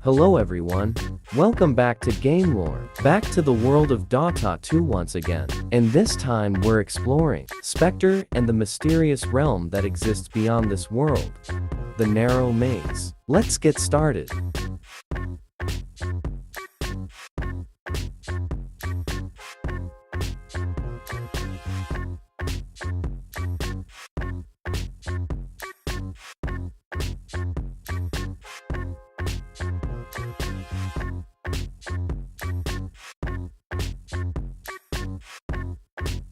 Hello everyone, welcome back to Game Lore, back to the world of Dota 2 once again, and this time we're exploring Spectre and the mysterious realm that exists beyond this world, the Narrow Maze. Let's get started.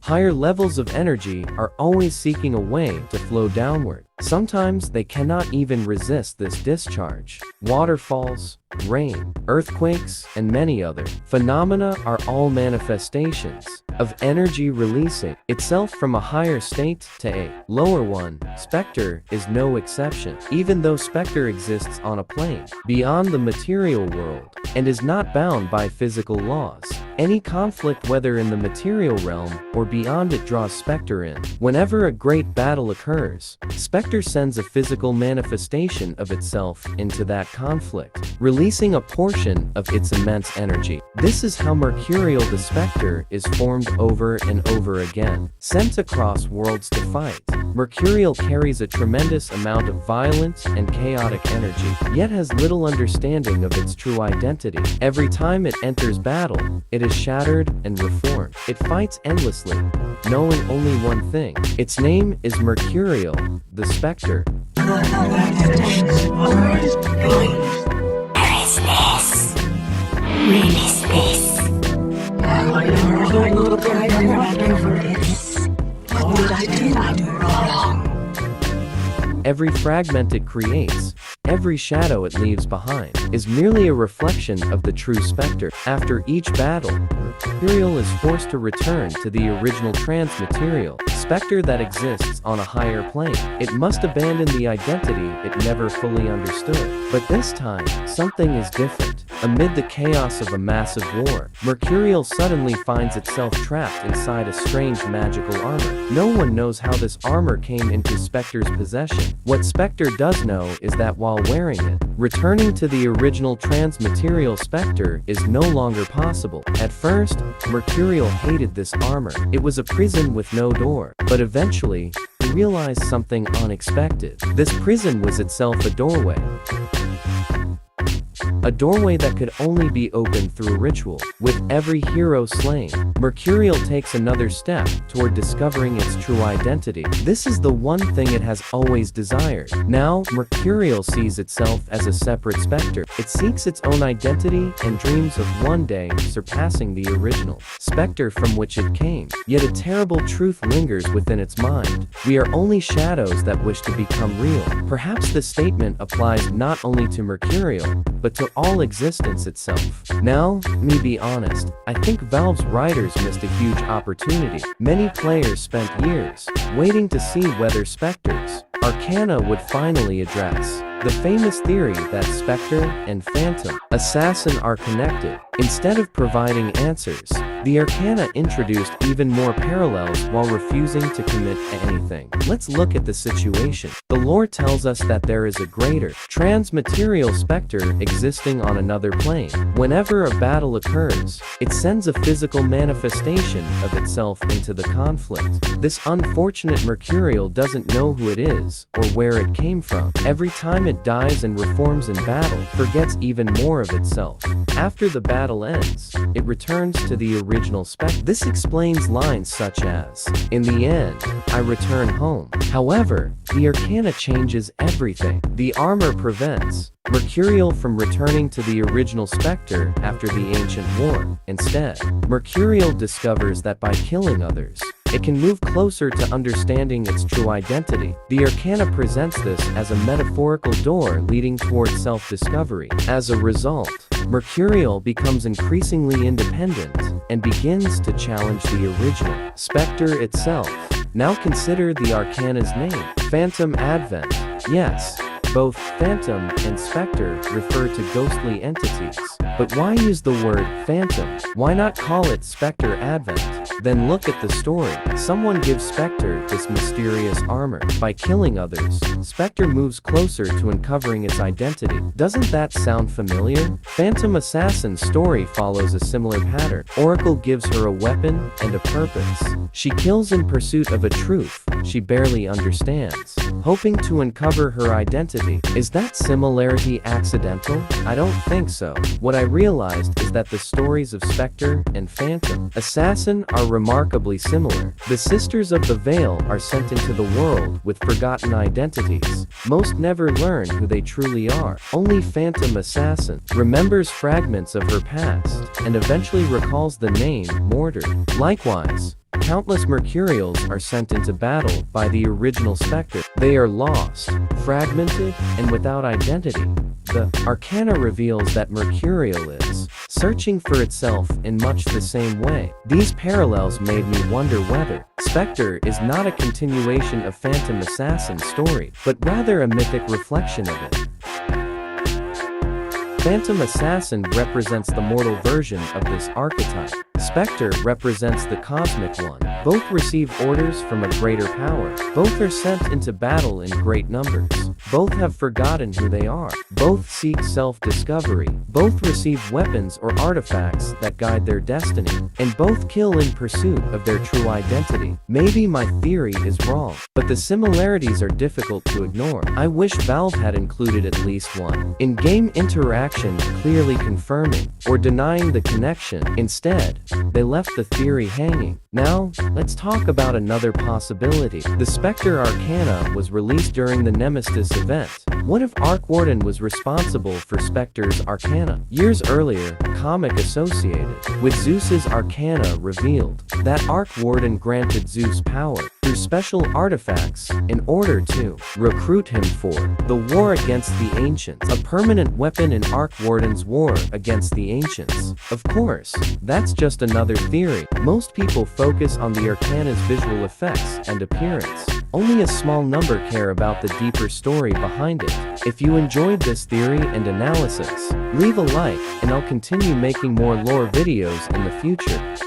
Higher levels of energy are always seeking a way to flow downward. Sometimes they cannot even resist this discharge. Waterfalls, rain, earthquakes, and many other phenomena are all manifestations of energy releasing itself from a higher state to a lower one. Spectre is no exception. Even though Spectre exists on a plane beyond the material world and is not bound by physical laws, any conflict, whether in the material realm or beyond it, draws Spectre in. Whenever a great battle occurs, Spectre sends a physical manifestation of itself into that conflict, releasing a portion of its immense energy. This is how Mercurial the Spectre is formed over and over again, sent across worlds to fight. Mercurial carries a tremendous amount of violent and chaotic energy, yet has little understanding of its true identity. Every time it enters battle, it is shattered and reformed. It fights endlessly, knowing only one thing. Its name is Mercurial the Spectre. Where is this? Release this. What did I do wrong? Every fragment it creates, every shadow it leaves behind, is merely a reflection of the true Spectre. After each battle, Mercurial is forced to return to the original transmaterial Spectre that exists on a higher plane. It must abandon the identity it never fully understood. But this time, something is different. Amid the chaos of a massive war, Mercurial suddenly finds itself trapped inside a strange magical armor. No one knows how this armor came into Spectre's possession. What Spectre does know is that while wearing it, returning to the original transmaterial Spectre is no longer possible. At first, Mercurial hated this armor. It was a prison with no door. But eventually, he realized something unexpected. This prison was itself a doorway. A doorway that could only be opened through ritual. With every hero slain, Mercurial takes another step toward discovering its true identity. This is the one thing it has always desired. Now, Mercurial sees itself as a separate Spectre. It seeks its own identity and dreams of one day surpassing the original Spectre from which it came. Yet a terrible truth lingers within its mind. We are only shadows that wish to become real. Perhaps this statement applies not only to Mercurial, but to all existence itself. Now, me be honest, I think Valve's writers missed a huge opportunity. Many players spent years waiting to see whether Spectre's Arcana would finally address the famous theory that Spectre and Phantom Assassin are connected. Instead of providing answers, the Arcana introduced even more parallels while refusing to commit to anything. Let's look at the situation. The lore tells us that there is a greater transmaterial Spectre existing on another plane. Whenever a battle occurs, it sends a physical manifestation of itself into the conflict. This unfortunate Mercurial doesn't know who it is or where it came from. Every time it dies and reforms in battle, forgets even more of itself. After the battle ends, it returns to the original Spectre. This explains lines such as, "In the end, I return home." However, the Arcana changes everything. The armor prevents Mercurial from returning to the original Spectre after the ancient war. Instead, Mercurial discovers that by killing others, it can move closer to understanding its true identity. The Arcana presents this as a metaphorical door leading toward self-discovery. As a result, Mercurial becomes increasingly independent and begins to challenge the original Spectre itself. Now consider the Arcana's name, Phantom Advent. Yes, both Phantom and Spectre refer to ghostly entities But why use the word phantom? Why not call it Spectre Advent? Then look at the story. Someone gives Spectre this mysterious armor. By killing others, Spectre moves closer to uncovering its identity. Doesn't that sound familiar? Phantom Assassin's story follows a similar pattern. Oracle gives her a weapon and a purpose. She kills in pursuit of a truth she barely understands, hoping to uncover her identity. Is that similarity accidental? I don't think so. What I realized is that the stories of Spectre and Phantom Assassin are remarkably similar. The Sisters of the Veil are sent into the world with forgotten identities. Most never learn who they truly are. Only Phantom Assassin remembers fragments of her past and eventually recalls the name Mordred. Likewise, countless Mercurials are sent into battle by the original Spectre. They are lost, fragmented, and without identity. The Arcana reveals that Mercurial is searching for itself in much the same way. These parallels made me wonder whether Spectre is not a continuation of Phantom Assassin's story, but rather a mythic reflection of it. Phantom Assassin represents the mortal version of this archetype. Spectre represents the cosmic one. Both receive orders from a greater power. Both are sent into battle in great numbers. Both have forgotten who they are. Both seek self-discovery. Both receive weapons or artifacts that guide their destiny. And both kill in pursuit of their true identity. Maybe my theory is wrong, but the similarities are difficult to ignore. I wish Valve had included at least one in-game interaction clearly confirming or denying the connection. Instead, they left the theory hanging. Now, let's talk about another possibility. The Spectre Arcana was released during the Nemesis event. What if Arkwarden was responsible for Spectre's Arcana? Years earlier, comic associated with Zeus's Arcana revealed that Arkwarden granted Zeus power through special artifacts in order to recruit him for the war against the Ancients, a permanent weapon in Arkwarden's war against the Ancients. Of course, that's just another theory. Most people focus on the Arcana's visual effects and appearance. Only a small number care about the deeper story behind it. If you enjoyed this theory and analysis, leave a like and I'll continue making more lore videos in the future.